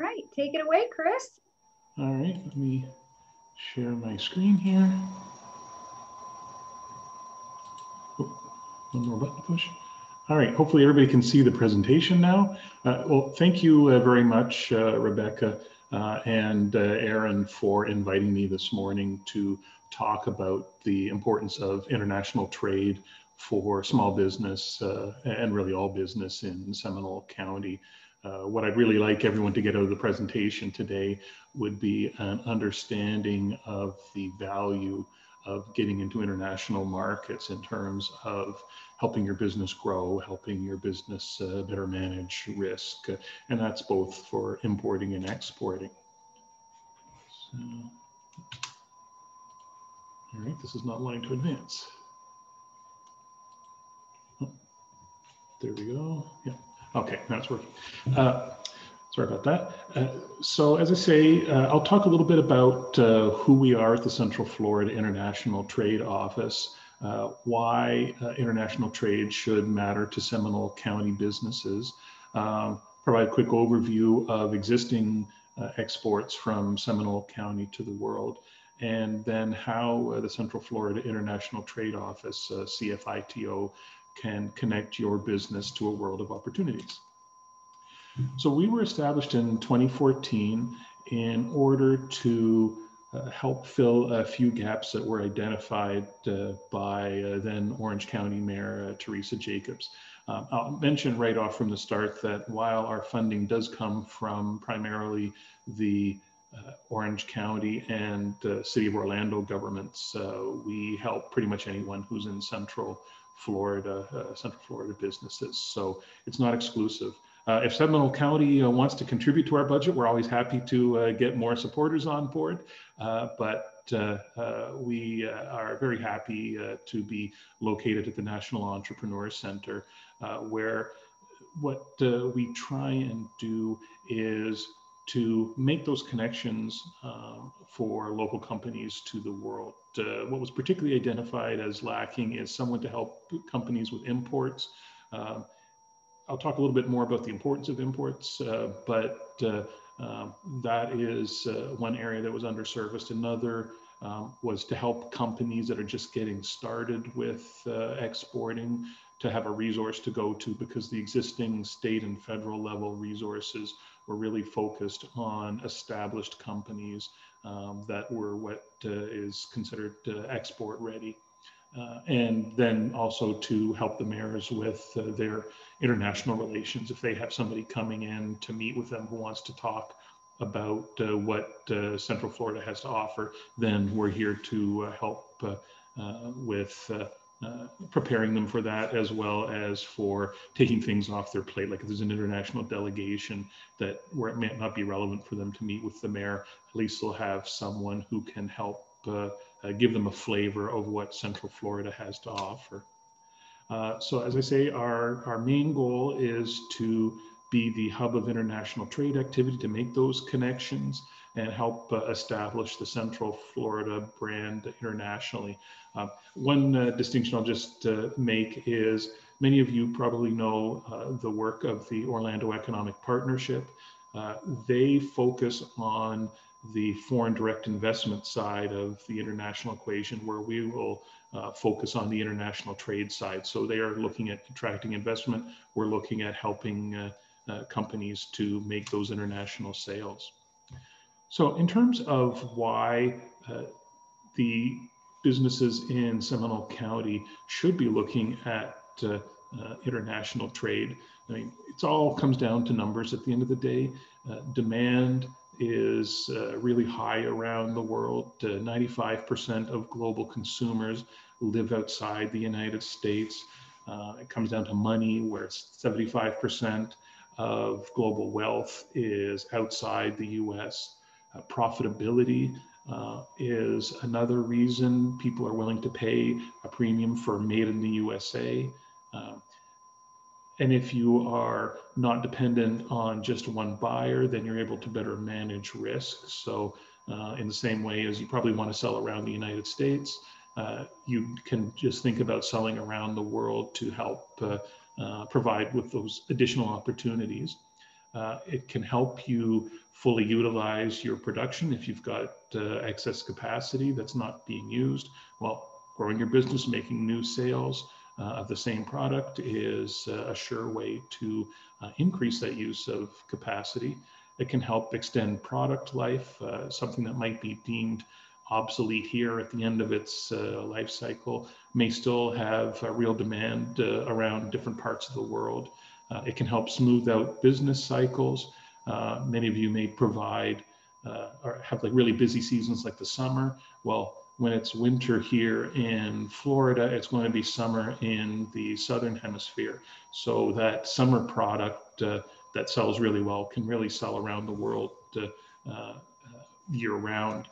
right, take it away, Chris. All right, let me share my screen here. Oh, one more button to push. All right, hopefully everybody can see the presentation now. Well, thank you very much, Rebecca and Aaron, for inviting me this morning to talk about the importance of international trade for small business and really all business in Seminole County. What I'd really like everyone to get out of the presentation today would be an understanding of the value of getting into international markets in terms of helping your business grow, helping your business better manage risk, and that's both for importing and exporting. So, all right, this is not wanting to advance. Oh, there we go. Yeah. Okay, now it's working. Sorry about that. So as I say, I'll talk a little bit about who we are at the Central Florida International Trade Office, why international trade should matter to Seminole County businesses, provide a quick overview of existing exports from Seminole County to the world, and then how the Central Florida International Trade Office, CFITO, can connect your business to a world of opportunities. So we were established in 2014 in order to help fill a few gaps that were identified by then Orange County Mayor Teresa Jacobs. I'll mention right off from the start that while our funding does come from primarily the Orange County and City of Orlando governments, we help pretty much anyone who's in Central Florida businesses. So it's not exclusive. If Seminole County wants to contribute to our budget, we're always happy to get more supporters on board. But we are very happy to be located at the National Entrepreneur Center, where what we try and do is to make those connections for local companies to the world. What was particularly identified as lacking is someone to help companies with imports. I'll talk a little bit more about the importance of imports, but that is one area that was underserviced. Another was to help companies that are just getting started with exporting to have a resource to go to, because the existing state and federal level resources were really focused on established companies that were what is considered export ready. And then also to help the mayors with their international relations. If they have somebody coming in to meet with them who wants to talk about what Central Florida has to offer, then we're here to help with preparing them for that, as well as for taking things off their plate. Like if there's an international delegation that where it may not be relevant for them to meet with the mayor, at least they'll have someone who can help give them a flavor of what Central Florida has to offer. So as I say, our main goal is to be the hub of international trade activity, to make those connections and help establish the Central Florida brand internationally. One distinction I'll just make is many of you probably know the work of the Orlando Economic Partnership. They focus on the foreign direct investment side of the international equation, where we will focus on the international trade side. So they are looking at attracting investment. We're looking at helping companies to make those international sales. So in terms of why the businesses in Seminole County should be looking at international trade, I mean, it all comes down to numbers at the end of the day. Demand is really high around the world. 95% of global consumers live outside the United States. It comes down to money, where 75% of global wealth is outside the US. Profitability is another reason people are willing to pay a premium for made in the USA. And if you are not dependent on just one buyer, then you're able to better manage risk. So in the same way as you probably want to sell around the United States, you can just think about selling around the world to help provide with those additional opportunities. It can help you fully utilize your production if you've got excess capacity that's not being used. Well, growing your business, making new sales of the same product is a sure way to increase that use of capacity. It can help extend product life, something that might be deemed obsolete here at the end of its life cycle may still have real demand around different parts of the world. It can help smooth out business cycles. Many of you may provide or have like really busy seasons like the summer. Well, when it's winter here in Florida, it's going to be summer in the Southern Hemisphere. So that summer product that sells really well can really sell around the world year round.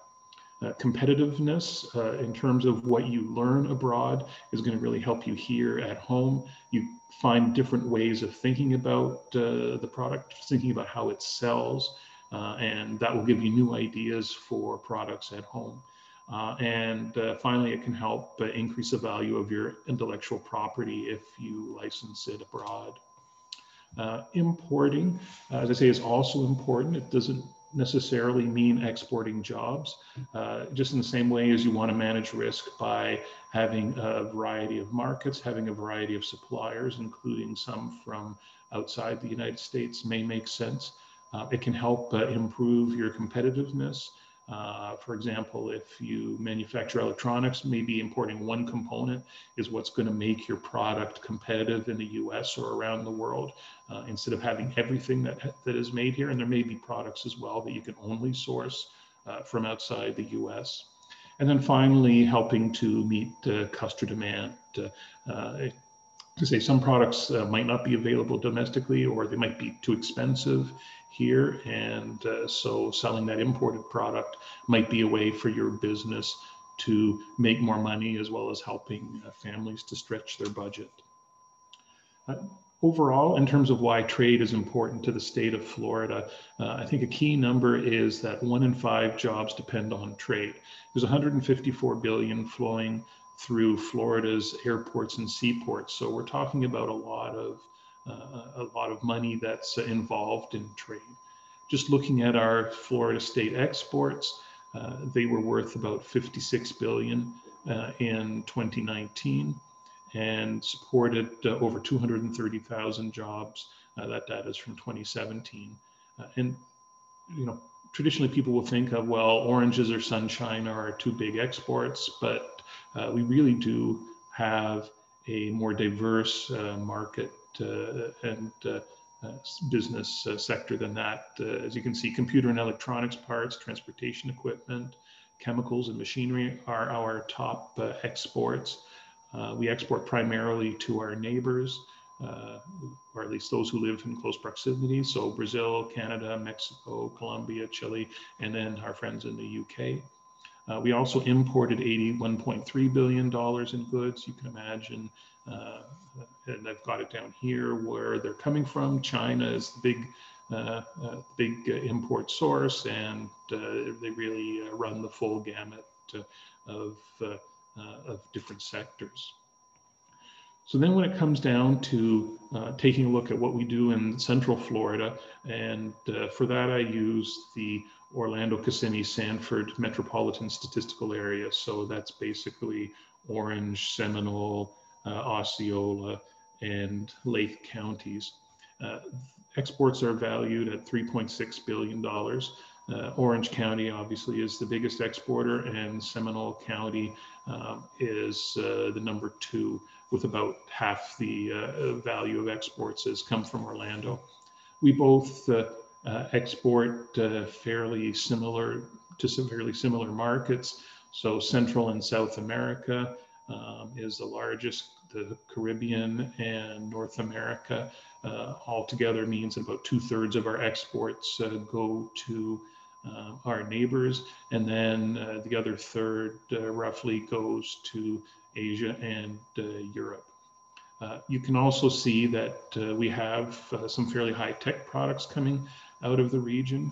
Competitiveness in terms of what you learn abroad is going to really help you here at home. You find different ways of thinking about the product, thinking about how it sells, and that will give you new ideas for products at home. And finally, it can help increase the value of your intellectual property if you license it abroad. Importing, as I say, is also important. It doesn't necessarily mean exporting jobs, just in the same way as you want to manage risk by having a variety of markets, having a variety of suppliers, including some from outside the United States may make sense. It can help improve your competitiveness. For example, if you manufacture electronics, maybe importing one component is what's going to make your product competitive in the US or around the world, instead of having everything that is made here. And there may be products as well that you can only source from outside the US. And then finally, helping to meet customer demand. To say some products might not be available domestically, or they might be too expensive here. And so selling that imported product might be a way for your business to make more money, as well as helping families to stretch their budget. Overall, in terms of why trade is important to the state of Florida, I think a key number is that 1 in 5 jobs depend on trade. There's 154 billion flowing through Florida's airports and seaports. So we're talking about a lot of money that's involved in trade. Just looking at our Florida state exports, they were worth about 56 billion in 2019 and supported over 230,000 jobs. That data is from 2017. And you know, traditionally people will think of, well, oranges or sunshine are our 2 big exports, but we really do have a more diverse market and business sector than that. As you can see, computer and electronics parts, transportation equipment, chemicals and machinery are our top exports. We export primarily to our neighbors, or at least those who live in close proximity. So Brazil, Canada, Mexico, Colombia, Chile, and then our friends in the UK. We also imported $81.3 billion in goods. You can imagine, and I've got it down here where they're coming from. China is the big import source, and they really run the full gamut of different sectors. So then when it comes down to taking a look at what we do in Central Florida, and for that I use the Orlando, Kissimmee, Sanford Metropolitan Statistical Area. So that's basically Orange, Seminole, Osceola, and Lake counties. Exports are valued at $3.6 billion. Orange County obviously is the biggest exporter, and Seminole County is the number 2, with about half the value of exports has come from Orlando. We both export fairly similar to some fairly similar markets. So Central and South America is the largest. The Caribbean and North America altogether means about 2/3 of our exports go to our neighbors, and then the other third roughly goes to Asia and Europe. You can also see that we have some fairly high-tech products coming out of the region.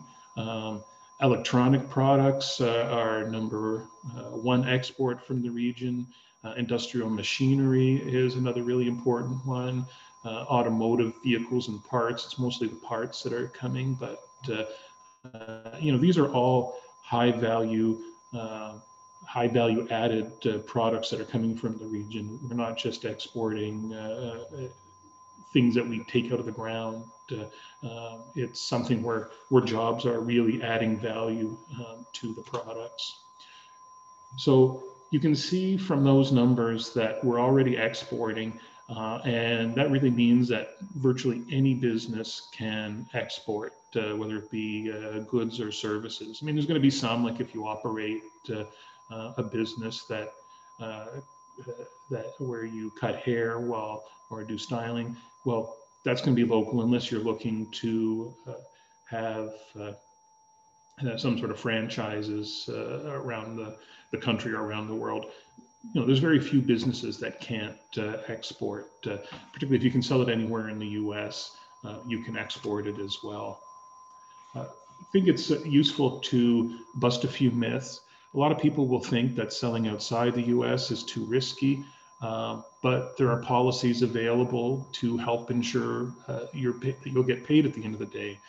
Electronic products are number 1 export from the region. Industrial machinery is another really important one. automotive vehicles and parts. It's mostly the parts that are coming, but these are all high value added products that are coming from the region. We're not just exporting things that we take out of the ground. It's something where jobs are really adding value to the products. So you can see from those numbers that we're already exporting, and that really means that virtually any business can export, whether it be goods or services. I mean, there's going to be some, like if you operate a business that where you cut hair or do styling, well, that's going to be local unless you're looking to have some sort of franchises around the country or around the world. There's very few businesses that can't export, particularly if you can sell it anywhere in the US, you can export it as well. I think it's useful to bust a few myths. A lot of people will think that selling outside the US is too risky, but there are policies available to help ensure that you'll get paid at the end of the day.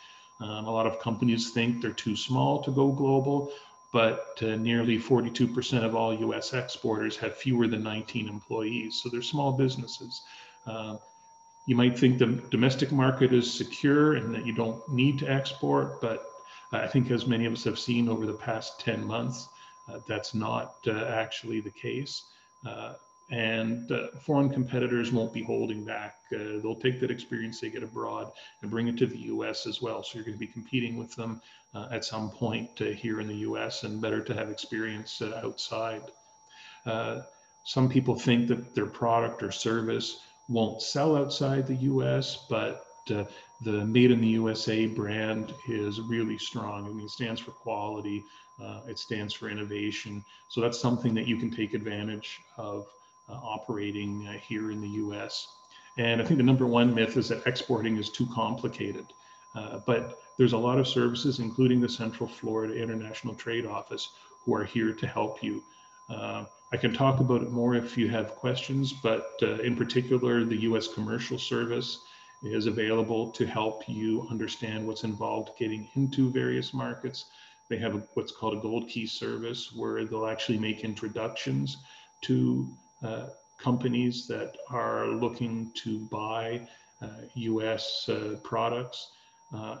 A lot of companies think they're too small to go global, but nearly 42% of all US exporters have fewer than 19 employees. So they're small businesses. You might think the domestic market is secure and that you don't need to export, but I think as many of us have seen over the past 10 months, that's not actually the case. And foreign competitors won't be holding back. They'll take that experience they get abroad and bring it to the US as well. So you're going to be competing with them at some point here in the US, and better to have experience outside. Some people think that their product or service won't sell outside the US, but the Made in the USA brand is really strong. I mean, it stands for quality, it stands for innovation. So that's something that you can take advantage of operating here in the US. And I think the number one myth is that exporting is too complicated. But there's a lot of services, including the Central Florida International Trade Office, who are here to help you. I can talk about it more if you have questions, but in particular, the US Commercial Service is available to help you understand what's involved getting into various markets. They have what's called a Gold Key service, where they'll actually make introductions to companies that are looking to buy US products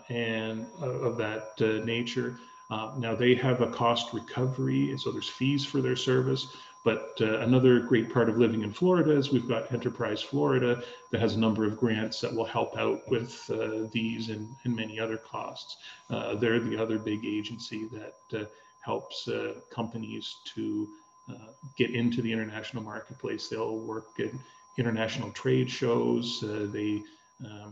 and of that nature. Now they have a cost recovery, so there's fees for their service. But another great part of living in Florida is we've got Enterprise Florida that has a number of grants that will help out with these and many other costs. They're the other big agency that helps companies to get into the international marketplace. They'll work in international trade shows. They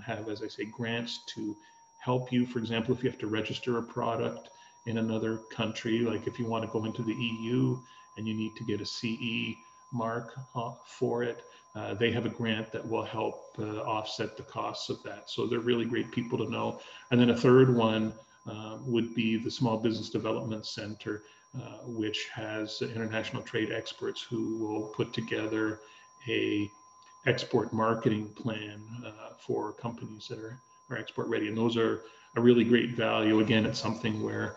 have, as I say, grants to help you. For example, if you have to register a product in another country, like if you want to go into the EU and you need to get a CE mark for it, they have a grant that will help offset the costs of that. So they're really great people to know. And then a third one would be the Small Business Development Center, which has international trade experts who will put together a export marketing plan for companies that are export ready. And those are a really great value. Again, it's something where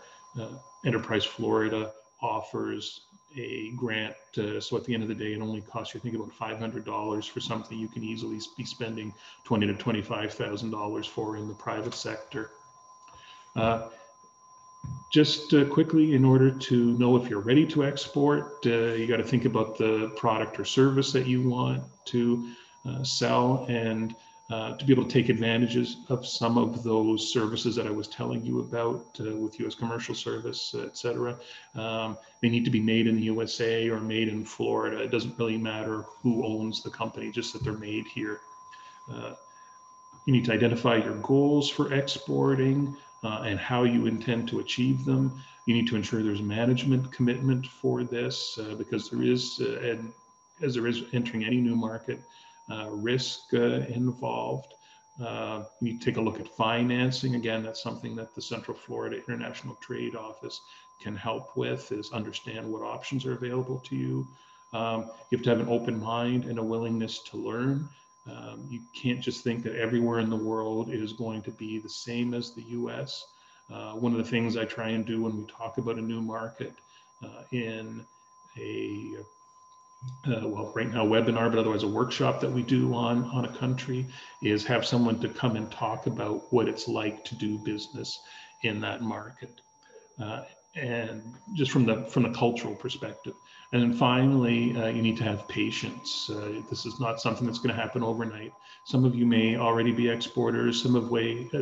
Enterprise Florida offers a grant. So at the end of the day, it only costs you, I think, about $500 for something you can easily be spending $20,000 to $25,000 for in the private sector. Just quickly, in order to know if you're ready to export, you got to think about the product or service that you want to sell, and to be able to take advantages of some of those services that I was telling you about with US Commercial Service, et cetera. They need to be made in the USA or made in Florida. It doesn't really matter who owns the company, just that they're made here. You need to identify your goals for exporting and how you intend to achieve them. You need to ensure there's management commitment for this because there is, as there is entering any new market, risk involved. You need to take a look at financing. Again, that's something that the Central Florida International Trade Office can help with, is understand what options are available to you. You have to have an open mind and a willingness to learn. You can't just think that everywhere in the world is going to be the same as the US. One of the things I try and do when we talk about a new market in a well, right now webinar, but otherwise a workshop that we do on a country, is have someone to come and talk about what it's like to do business in that market. And just from the cultural perspective. And then finally, you need to have patience. This is not something that's going to happen overnight. Some of you may already be exporters. Some of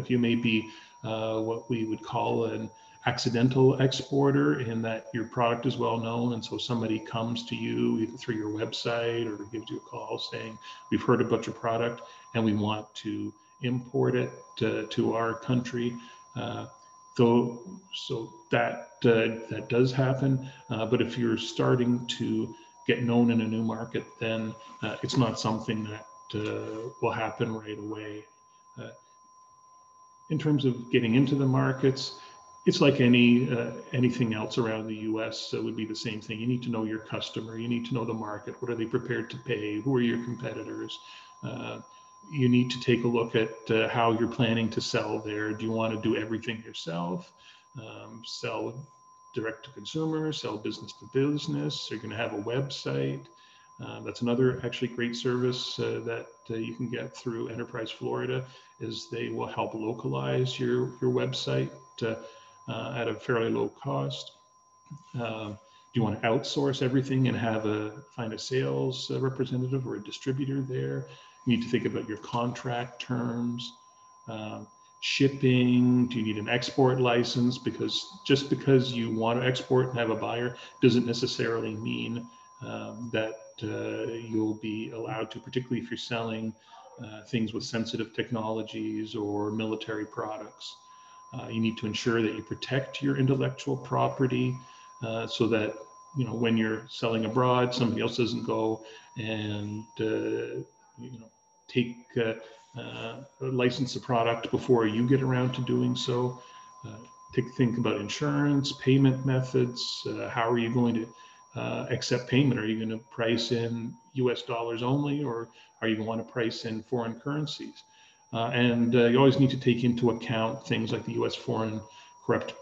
you may be what we would call an accidental exporter, in that your product is well known, and so somebody comes to you either through your website or gives you a call saying, we've heard about your product and we want to import it to our country. So that does happen, but if you're starting to get known in a new market, then it's not something that will happen right away. In terms of getting into the markets, it's like anything else around the US. Would be the same thing. You need to know your customer. You need to know the market. What are they prepared to pay? Who are your competitors? You need to take a look at how you're planning to sell there. Do you want to do everything yourself? Sell direct to consumer, sell business to business? Are you going to have a website? That's another actually great service that you can get through Enterprise Florida, is they will help localize your website at a fairly low cost. Do you want to outsource everything and find a sales representative or a distributor there? You need to think about your contract terms, shipping. Do you need an export license? Because just because you want to export and have a buyer doesn't necessarily mean that you'll be allowed to, particularly if you're selling things with sensitive technologies or military products. You need to ensure that you protect your intellectual property so that, when you're selling abroad, somebody else doesn't go and license a product before you get around to doing so. Think about insurance, payment methods. How are you going to accept payment? Are you going to price in US dollars only, or are you going to want to price in foreign currencies? And you always need to take into account things like the US Foreign Corrupt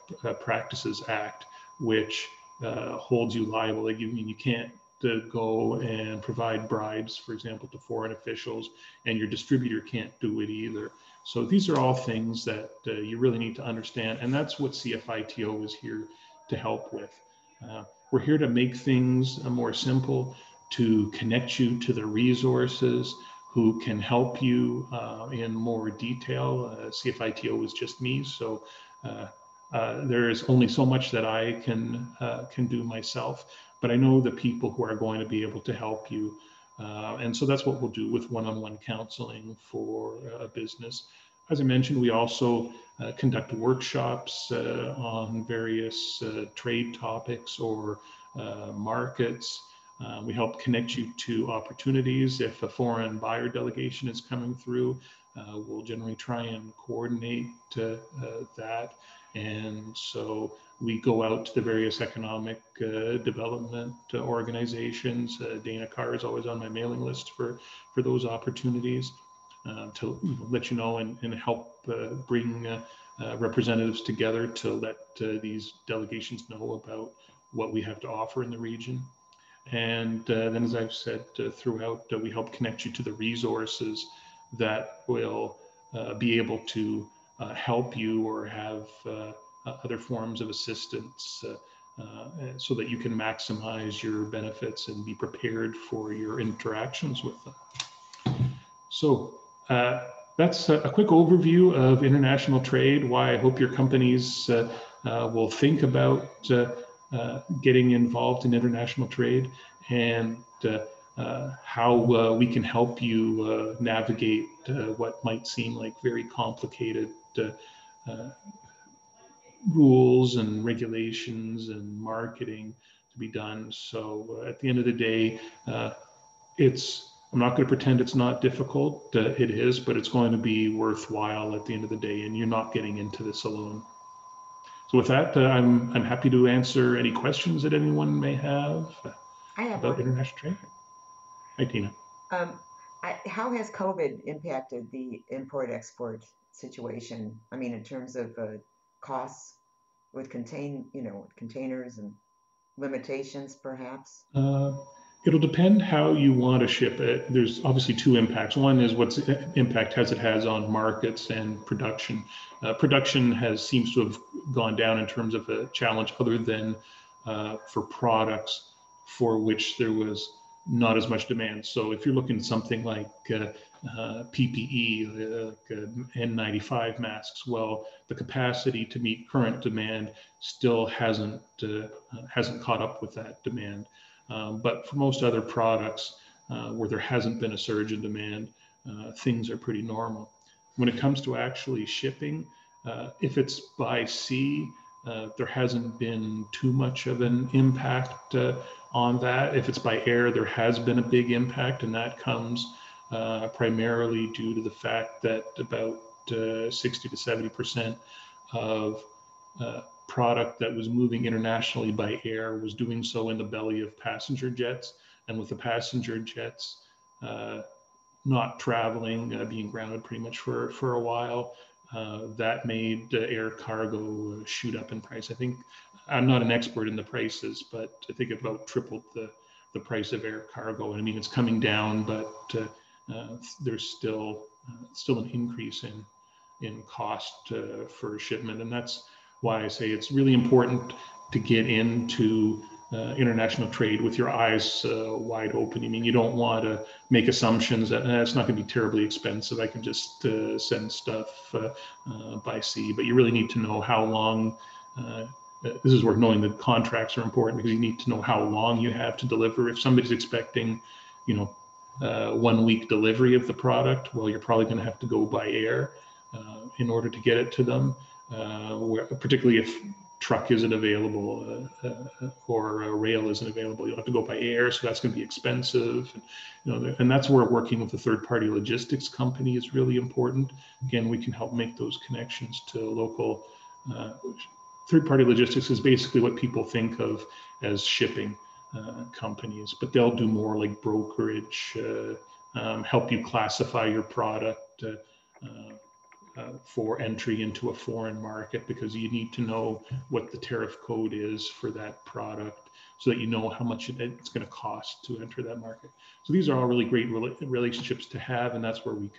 Practices Act, which holds you liable. Like you can't go and provide bribes, for example, to foreign officials, and your distributor can't do it either. So these are all things that you really need to understand, and that's what CFITO is here to help with. We're here to make things more simple, to connect you to the resources who can help you in more detail. CFITO is just me, so there is only so much that I can do myself, but I know the people who are going to be able to help you. And so that's what we'll do with one-on-one counseling for a business. As I mentioned, we also conduct workshops on various trade topics or markets. We help connect you to opportunities. If a foreign buyer delegation is coming through, we'll generally try and coordinate that. And so we go out to the various economic development organizations. Dana Carr is always on my mailing list for those opportunities to let you know and help bring representatives together to let these delegations know about what we have to offer in the region. And then, as I've said throughout, we help connect you to the resources that will be able to help you or have other forms of assistance so that you can maximize your benefits and be prepared for your interactions with them. So that's a quick overview of international trade, why I hope your companies will think about getting involved in international trade, and how we can help you navigate what might seem like very complicated rules and regulations and marketing to be done. So at the end of the day, I'm not going to pretend it's not difficult. It is, but it's going to be worthwhile at the end of the day, and you're not getting into this alone. So with that, I'm happy to answer any questions that anyone may have about international trade. Hi, Tina. How has COVID impacted the import-export situation? I mean, in terms of costs with containers and limitations, perhaps? Uh, It'll depend how you want to ship it. There's obviously two impacts. One is what's impact has it has on markets and production. Production has seems to have gone down in terms of a challenge, other than for products for which there was not as much demand. So if you're looking at something like PPE, N95 masks, well, the capacity to meet current demand still hasn't caught up with that demand. But for most other products where there hasn't been a surge in demand, things are pretty normal. When it comes to actually shipping, if it's by sea, there hasn't been too much of an impact on that. If it's by air, there has been a big impact, and that comes primarily due to the fact that about 60 to 70% of product that was moving internationally by air was doing so in the belly of passenger jets. And with the passenger jets uh, not traveling, being grounded pretty much for a while, that made air cargo shoot up in price. I think I'm not an expert in the prices, but I think it about tripled the price of air cargo. And I mean, it's coming down, but there's still an increase in cost for shipment, and that's why I say it's really important to get into international trade with your eyes wide open. I mean, you don't want to make assumptions that it's not going to be terribly expensive. I can just send stuff by sea, but you really need to know how long. This is where knowing the contracts are important, because you need to know how long you have to deliver. If somebody's expecting, you know, 1 week delivery of the product, well, you're probably going to have to go by air in order to get it to them, particularly if truck isn't available or rail isn't available. You'll have to go by air, so that's going to be expensive. And that's where working with a third-party logistics company is really important. Again, we can help make those connections to local. Third-party logistics is basically what people think of as shipping companies, but they'll do more like brokerage, help you classify your product for entry into a foreign market, because you need to know what the tariff code is for that product so that you know how much it's going to cost to enter that market. So these are all really great relationships to have, and that's where we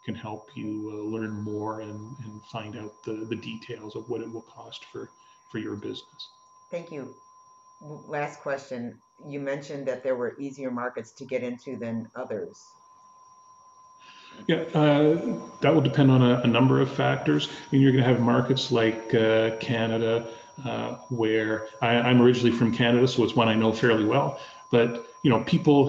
can help you learn more and find out the details of what it will cost for your business. Thank you. Last question. You mentioned that there were easier markets to get into than others. Yeah, that will depend on a number of factors. I mean, you're going to have markets like Canada, where I'm originally from Canada, so it's one I know fairly well. But people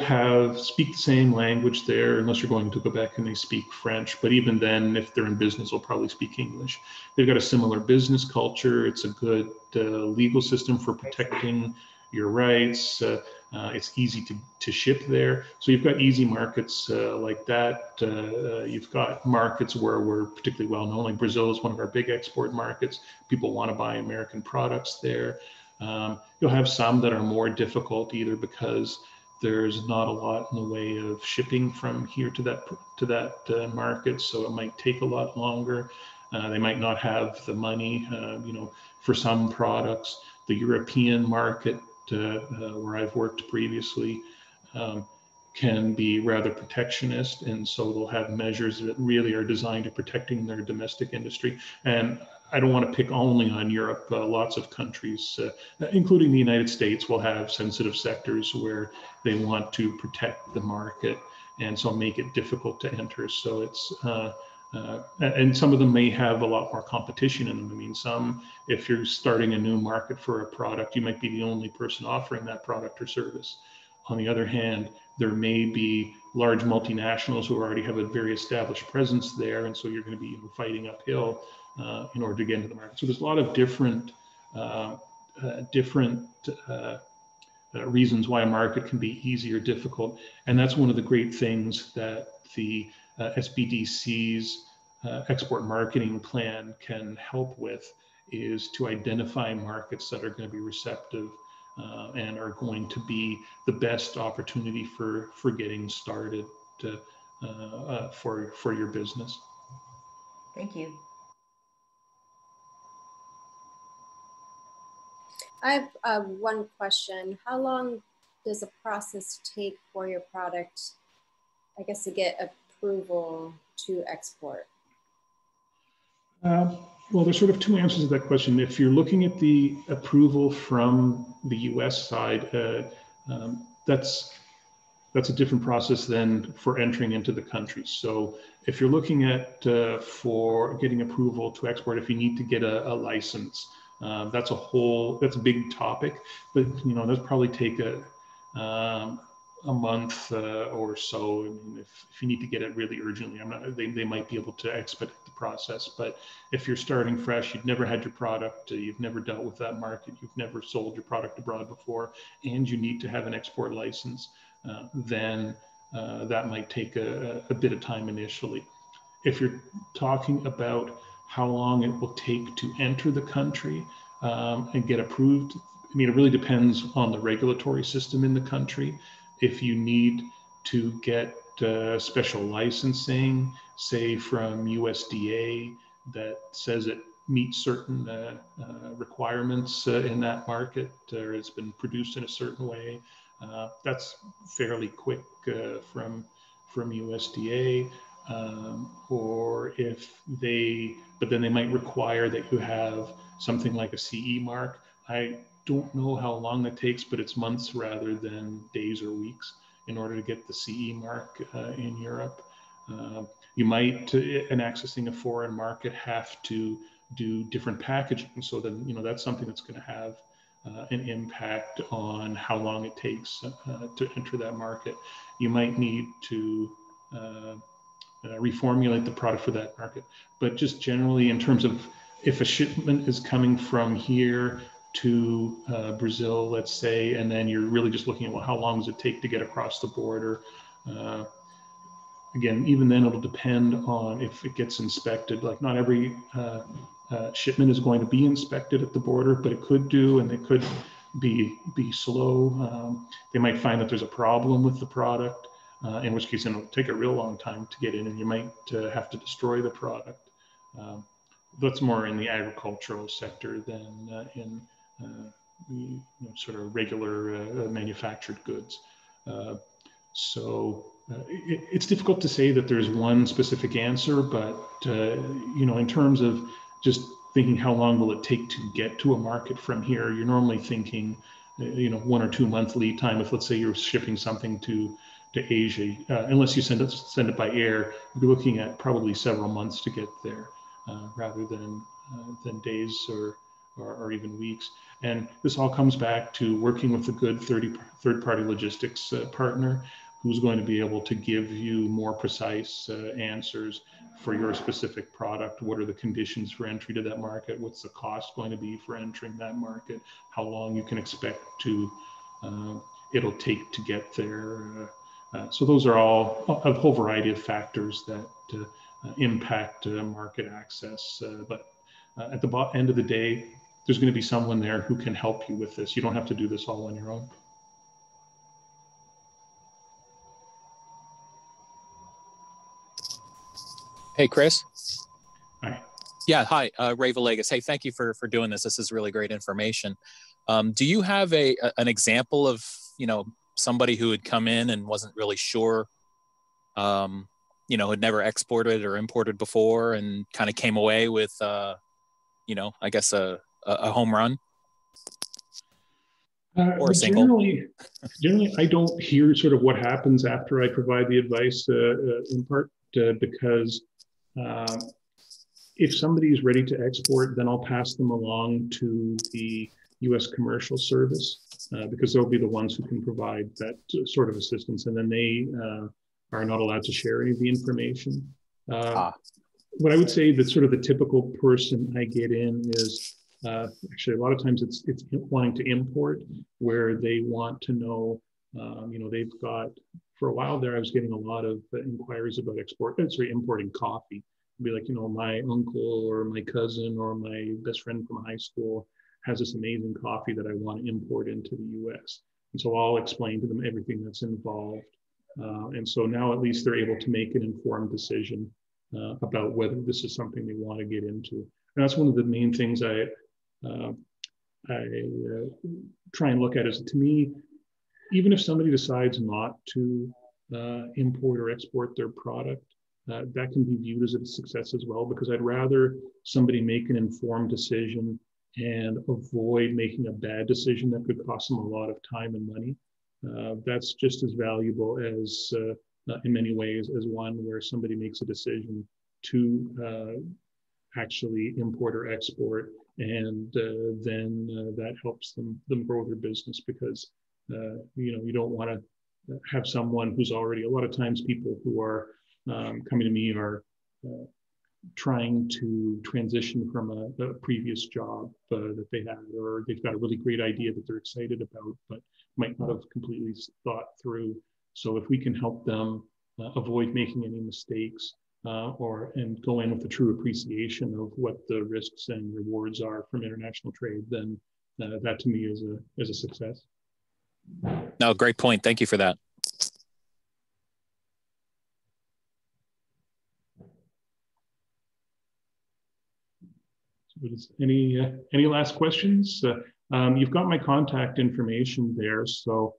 speak the same language there, unless you're going to Quebec and they speak French. But even then, if they're in business, they'll probably speak English. They've got a similar business culture. It's a good legal system for protecting your rights. It's easy to ship there. So you've got easy markets like that. You've got markets where we're particularly well known, like Brazil is one of our big export markets. People want to buy American products there. You'll have some that are more difficult, either because there's not a lot in the way of shipping from here to that market, so it might take a lot longer. They might not have the money. For some products, the European market, where I've worked previously, um, can be rather protectionist, and so they'll have measures that really are designed to protecting their domestic industry. And I don't want to pick only on Europe. Lots of countries, including the United States, will have sensitive sectors where they want to protect the market, and so make it difficult to enter. So and some of them may have a lot more competition in them. I mean, if you're starting a new market for a product, you might be the only person offering that product or service. On the other hand, there may be large multinationals who already have a very established presence there, and so you're going to be fighting uphill in order to get into the market. So there's a lot of uh, different reasons why a market can be easy or difficult, and that's one of the great things that the SBDC's export marketing plan can help with, is to identify markets that are going to be receptive and are going to be the best opportunity for getting started. for your business. Thank you. I have one question. How long does the process take for your product, I guess, to get approval to export? Well, there's sort of two answers to that question. If you're looking at the approval from the US side, that's a different process than for entering into the country. So if you're looking at for getting approval to export, if you need to get a license, that's a big topic, but that's probably take a month or so. I mean, if you need to get it really urgently, they might be able to expedite the process. But if you're starting fresh, you've never had your product, you've never dealt with that market, you've never sold your product abroad before, and you need to have an export license, then that might take a bit of time initially. If you're talking about how long it will take to enter the country and get approved, I mean, it really depends on the regulatory system in the country. If you need to get special licensing, say from USDA, that says it meets certain requirements in that market, or it's been produced in a certain way, that's fairly quick from USDA. Or but then they might require that you have something like a CE mark. I don't know how long that takes, but it's months rather than days or weeks in order to get the CE mark in Europe. You might, in accessing a foreign market, have to do different packaging. So then, that's something that's going to have an impact on how long it takes to enter that market. You might need to reformulate the product for that market. But just generally, in terms of if a shipment is coming from here to Brazil, let's say, and then you're really just looking at, well, how long does it take to get across the border? Again, even then it'll depend on if it gets inspected. Like not every shipment is going to be inspected at the border, but it could do, and they could be slow. They might find that there's a problem with the product, in which case it'll take a real long time to get in, and you might have to destroy the product. That's more in the agricultural sector than in sort of regular manufactured goods. So it's difficult to say that there's one specific answer, but in terms of just thinking how long will it take to get to a market from here, you're normally thinking 1 or 2 month lead time. If, let's say, you're shipping something to Asia, unless you send it by air, you'll be looking at probably several months to get there, rather than days or even weeks. And this all comes back to working with a good third-party logistics partner who's going to be able to give you more precise answers for your specific product. What are the conditions for entry to that market? What's the cost going to be for entering that market? How long you can expect it'll take to get there? So those are all a whole variety of factors that impact market access. But at the end of the day, there's going to be someone there who can help you with this. You don't have to do this all on your own. Hey, Chris. Hi. Yeah, hi, Ray Villegas. Hey, thank you for doing this. This is really great information. Do you have an example of, somebody who had come in and wasn't really sure, had never exported or imported before and kind of came away with, I guess a home run? Or a single? Generally, I don't hear sort of what happens after I provide the advice, in part because if somebody is ready to export, then I'll pass them along to the U.S. Commercial Service, because they'll be the ones who can provide that sort of assistance, and then they are not allowed to share any of the information. What I would say that sort of the typical person I get in is actually a lot of times it's wanting to import, where they want to know, they've got, for a while there, I was getting a lot of inquiries about importing coffee. It'd be like, my uncle or my cousin or my best friend from high school has this amazing coffee that I want to import into the US. And so I'll explain to them everything that's involved And so now at least they're able to make an informed decision about whether this is something they want to get into. And that's one of the main things I try and look at is, to me, even if somebody decides not to import or export their product, that can be viewed as a success as well, because I'd rather somebody make an informed decision and avoid making a bad decision that could cost them a lot of time and money. That's just as valuable as, in many ways, as one where somebody makes a decision to actually import or export, and then that helps them grow their business, because you don't want to have someone who's already, a lot of times people who are coming to me are trying to transition from a previous job that they had, or they've got a really great idea that they're excited about, but might not have completely thought through. So if we can help them avoid making any mistakes, and go in with a true appreciation of what the risks and rewards are from international trade, then that to me is a success. No, great point. Thank you for that. Any last questions? You've got my contact information there, so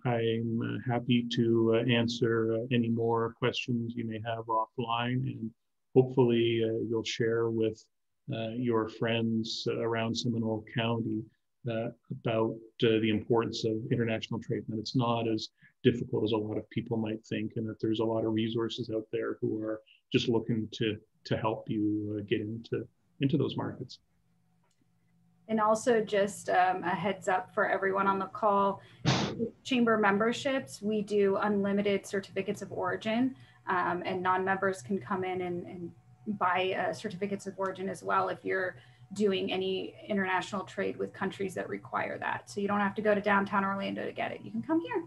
I'm happy to answer any more questions you may have offline, and hopefully you'll share with your friends around Seminole County about the importance of international trade, and it's not as difficult as a lot of people might think, and that there's a lot of resources out there who are just looking to help you get into those markets. And also just a heads up for everyone on the call, chamber memberships, we do unlimited certificates of origin, and non-members can come in and buy certificates of origin as well if you're doing any international trade with countries that require that. So you don't have to go to downtown Orlando to get it. You can come here.